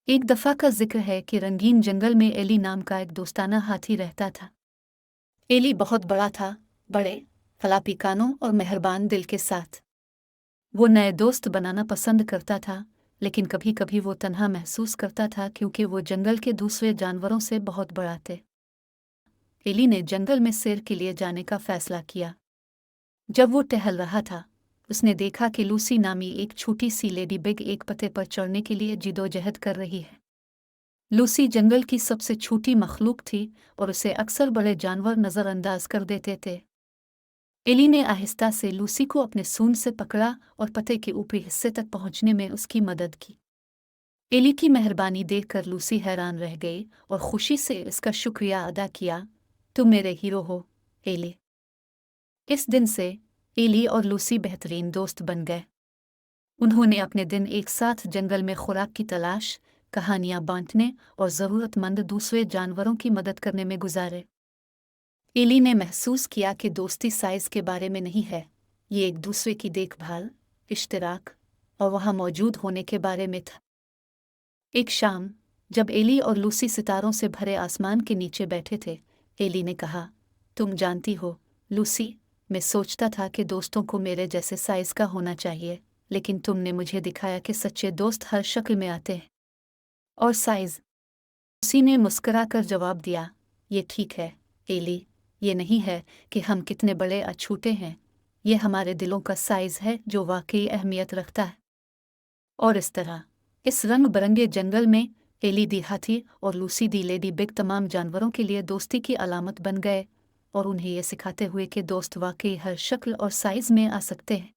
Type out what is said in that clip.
एक दफ़ा का जिक्र है कि रंगीन जंगल में एली नाम का एक दोस्ताना हाथी रहता था। एली बहुत बड़ा था, बड़े फलापी कानों और मेहरबान दिल के साथ। वो नए दोस्त बनाना पसंद करता था, लेकिन कभी कभी वो तन्हा महसूस करता था क्योंकि वो जंगल के दूसरे जानवरों से बहुत बड़ा थे। एली ने जंगल में सैर के लिए जाने का फैसला किया। जब वो टहल रहा था, उसने देखा कि लूसी नामी एक छोटी सी लेडी बिग एक पत्ते पर चढ़ने के लिए जिदोजहद कर रही है। लूसी जंगल की सबसे छोटी मखलूक थी और उसे अक्सर बड़े जानवर नज़रअंदाज कर देते थे। एली ने आहिस्ता से लूसी को अपने सूंड से पकड़ा और पत्ते के ऊपरी हिस्से तक पहुंचने में उसकी मदद की। एली की मेहरबानी देखकर लूसी हैरान रह गई और खुशी से इसका शुक्रिया अदा किया। तुम मेरे हीरो हो, एली। इस दिन से एली और लूसी बेहतरीन दोस्त बन गए। उन्होंने अपने दिन एक साथ जंगल में खुराक की तलाश, कहानियां बांटने और ज़रूरतमंद दूसरे जानवरों की मदद करने में गुजारे। एली ने महसूस किया कि दोस्ती साइज़ के बारे में नहीं है, ये एक दूसरे की देखभाल, इश्तिराक और वहाँ मौजूद होने के बारे में था। एक शाम, जब एली और लूसी सितारों से भरे आसमान के नीचे बैठे थे, एली ने कहा, तुम जानती हो, लूसी, मैं सोचता था कि दोस्तों को मेरे जैसे साइज़ का होना चाहिए, लेकिन तुमने मुझे दिखाया कि सच्चे दोस्त हर शक्ल में आते हैं। और साइज़? लूसी ने मुस्कुराकर जवाब दिया, ये ठीक है, एली, ये नहीं है कि हम कितने बड़े या छोटे हैं, ये हमारे दिलों का साइज़ है जो वाकई अहमियत रखता है। और इस तरह, इस रंग बरंगे जंगल में, एली दी हाथी और लूसी दी लेडी बिग तमाम जानवरों के लिए दोस्ती की अलामत बन गए और उन्हें ये सिखाते हुए कि दोस्त वाकई हर शक्ल और साइज़ में आ सकते हैं।